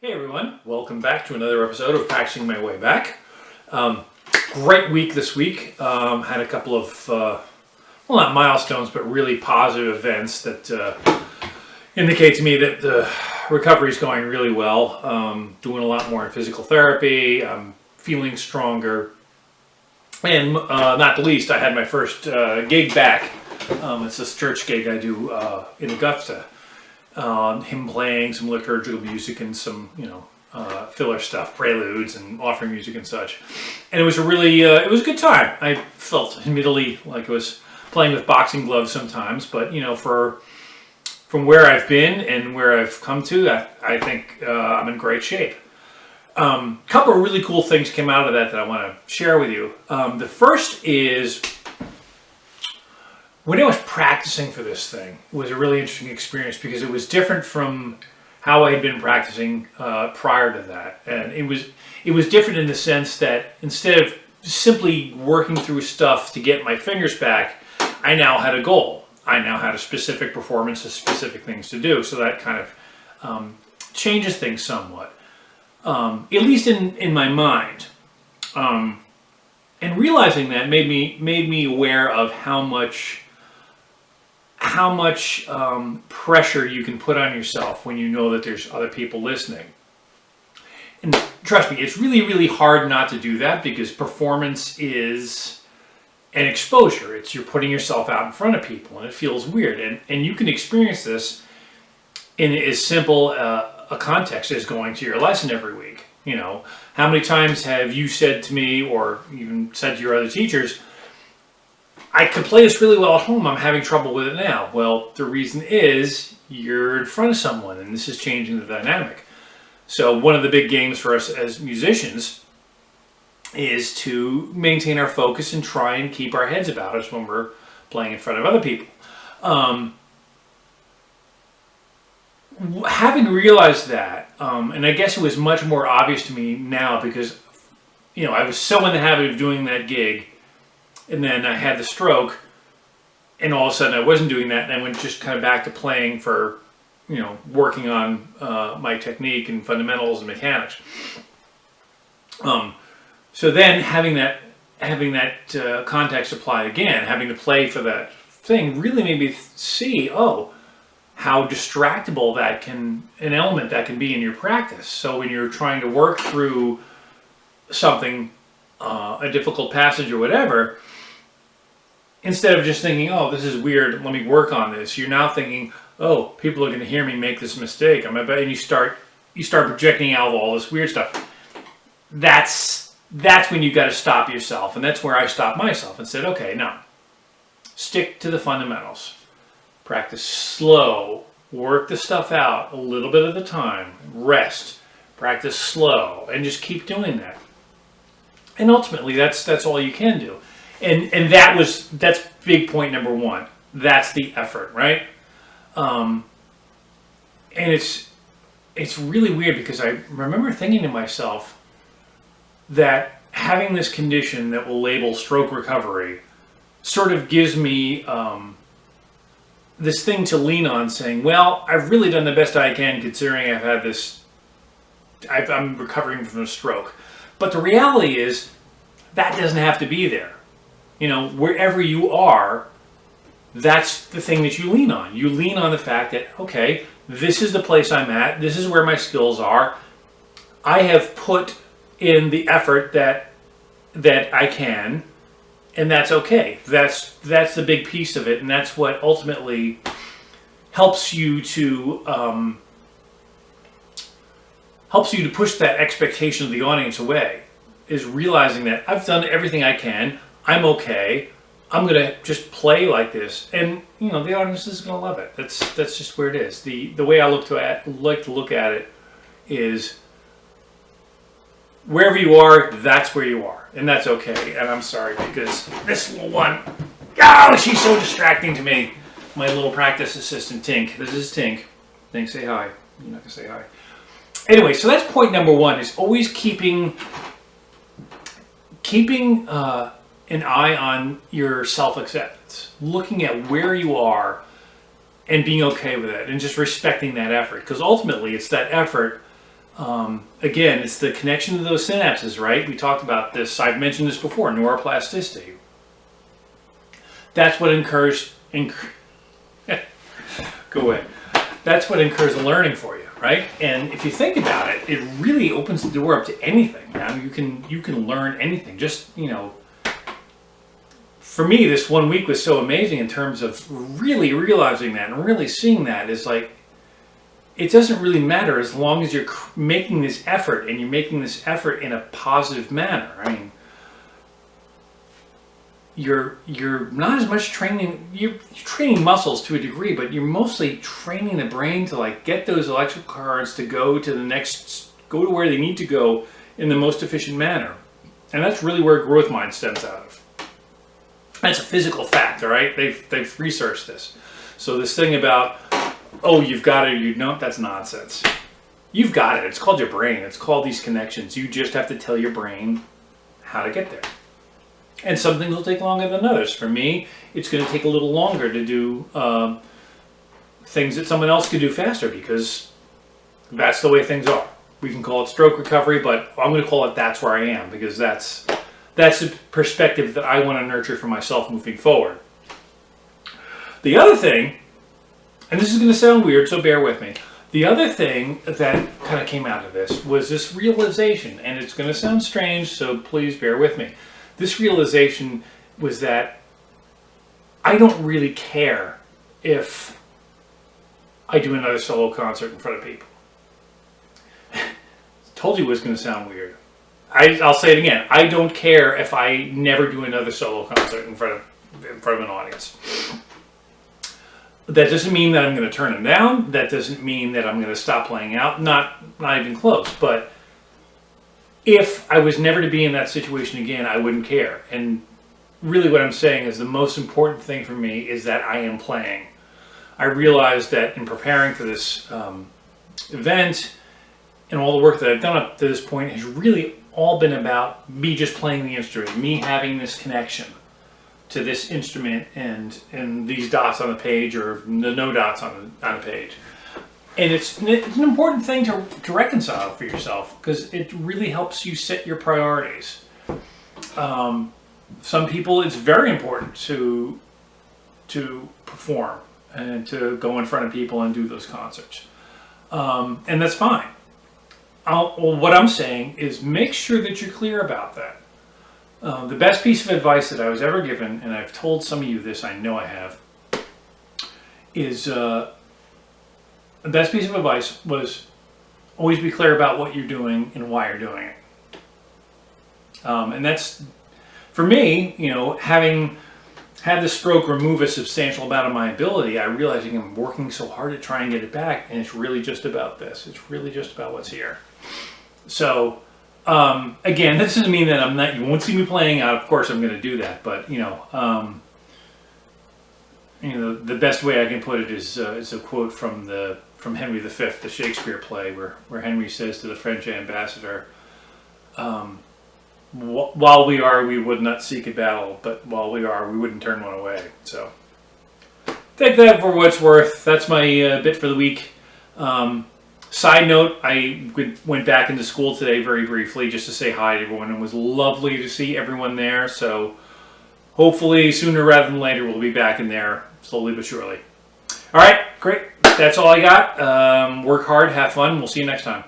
Hey everyone, welcome back to another episode of Practicing My Way Back. Great week this week. Had a couple of, well, not milestones, but really positive events that indicate to me that the recovery is going really well. Doing a lot more in physical therapy. I'm feeling stronger. And not the least, I had my first gig back. It's this church gig I do in Augusta. Him playing some liturgical music and some, filler stuff, preludes and offering music and such. And it was a really, it was a good time. I felt admittedly like I was playing with boxing gloves sometimes, but, from where I've been and where I've come to, I think I'm in great shape. A couple of really cool things came out of that I want to share with you. The first is, when I was practicing for this thing, it was a really interesting experience because it was different from how I had been practicing prior to that. And it was different in the sense that instead of simply working through stuff to get my fingers back, I now had a goal. I now had a specific performance, a specific things to do. So that kind of changes things somewhat, at least in my mind. And realizing that made me aware of how much pressure you can put on yourself when you know that there's other people listening. And trust me, it's really, really hard not to do that because performance is an exposure. It's you're putting yourself out in front of people and it feels weird. And you can experience this in as simple a context as going to your lesson every week. How many times have you said to me or even said to your other teachers, I could play this really well at home, I'm having trouble with it now. Well, the reason is you're in front of someone and this is changing the dynamic. So one of the big games for us as musicians is to maintain our focus and try and keep our heads about us when we're playing in front of other people. Having realized that, and I guess it was much more obvious to me now because, I was so in the habit of doing that gig. And then I had the stroke, and all of a sudden I wasn't doing that, and I went just kind of back to playing for, working on my technique and fundamentals and mechanics. So then having that context apply again, having to play for that thing, really made me see, how distractible an element that can be in your practice. So when you're trying to work through something, a difficult passage or whatever, instead of just thinking, this is weird, let me work on this, you're now thinking, people are going to hear me make this mistake. And you start projecting out all this weird stuff. That's when you got to stop yourself. And that's where I stopped myself and said, okay, now, stick to the fundamentals. Practice slow. Work the stuff out a little bit at a time. Rest. Practice slow. And just keep doing that. And ultimately, that's all you can do. And that's big point number one. That's the effort, right? And it's really weird because I remember thinking to myself that having this condition that we'll label stroke recovery sort of gives me this thing to lean on, saying, well, I've really done the best I can considering I've had this. I'm recovering from a stroke. But the reality is that doesn't have to be there. Wherever you are, that's the thing that you lean on. You lean on the fact that, okay, this is the place I'm at. This is where my skills are. I have put in the effort that I can, and that's okay. That's the big piece of it, and that's what ultimately helps you to push that expectation of the audience away, is realizing that I've done everything I can. I'm okay. I'm going to just play like this. And, the audience is going to love it. That's just where it is. The way I like to look at it is wherever you are, that's where you are. And that's okay. And I'm sorry because this little one, she's so distracting to me. My little practice assistant, Tink. This is Tink. Tink, say hi. You're not going to say hi. Anyway, so that's point number one, is always keeping an eye on your self-acceptance, looking at where you are and being okay with it and just respecting that effort. Because ultimately it's that effort Again, it's the connection to those synapses, right? We talked about this. I've mentioned this before, neuroplasticity. That's what go away. That's what incurs the learning for you, right? And if you think about it, it really opens the door up to anything. Now you can learn anything. Just, for me, this 1 week was so amazing in terms of really realizing that and really seeing that is like, it doesn't really matter as long as you're making this effort and you're making this effort in a positive manner. I mean, you're not as much training, you're training muscles to a degree, but you're mostly training the brain to like get those electrical currents to go to where they need to go in the most efficient manner. And that's really where growth mind stems out of. That's a physical fact, all right? They've researched this. So this thing about, oh, you've got it, that's nonsense. You've got it. It's called your brain. It's called these connections. You just have to tell your brain how to get there. And some things will take longer than others. For me, it's going to take a little longer to do things that someone else could do faster because that's the way things are. We can call it stroke recovery, but I'm going to call it that's where I am because that's the perspective that I want to nurture for myself moving forward. The other thing, and this is going to sound weird, so bear with me. The other thing that kind of came out of this was this realization, and it's going to sound strange, so please bear with me. This realization was that I don't really care if I do another solo concert in front of people. Told you it was going to sound weird. I'll say it again. I don't care if I never do another solo concert in front of an audience. That doesn't mean that I'm going to turn them down. That doesn't mean that I'm going to stop playing out. Not even close. But if I was never to be in that situation again, I wouldn't care. And really what I'm saying is the most important thing for me is that I am playing. I realized that in preparing for this event and all the work that I've done up to this point has really all been about me just playing the instrument, me having this connection to this instrument and these dots on the page or the no dots on the page. And it's an important thing to reconcile for yourself because it really helps you set your priorities. Some people, it's very important to perform and to go in front of people and do those concerts. And that's fine. What I'm saying is make sure that you're clear about that. The best piece of advice that I was ever given, and I've told some of you this, I know I have, is the best piece of advice was always be clear about what you're doing and why you're doing it. And that's, for me, having had the stroke remove a substantial amount of my ability, I realized I'm working so hard to try and get it back, and it's really just about this. It's really just about what's here. So, again, this doesn't mean that you won't see me playing out. Of course, I'm going to do that, but the best way I can put it is a quote from Henry V, the Shakespeare play, where Henry says to the French ambassador, "While we are, we would not seek a battle, but while we are, we wouldn't turn one away." So, take that for what it's worth. That's my bit for the week. Side note, I went back into school today very briefly just to say hi to everyone. It was lovely to see everyone there. So hopefully sooner rather than later we'll be back in there slowly but surely. All right, great. That's all I got. Work hard, have fun. We'll see you next time.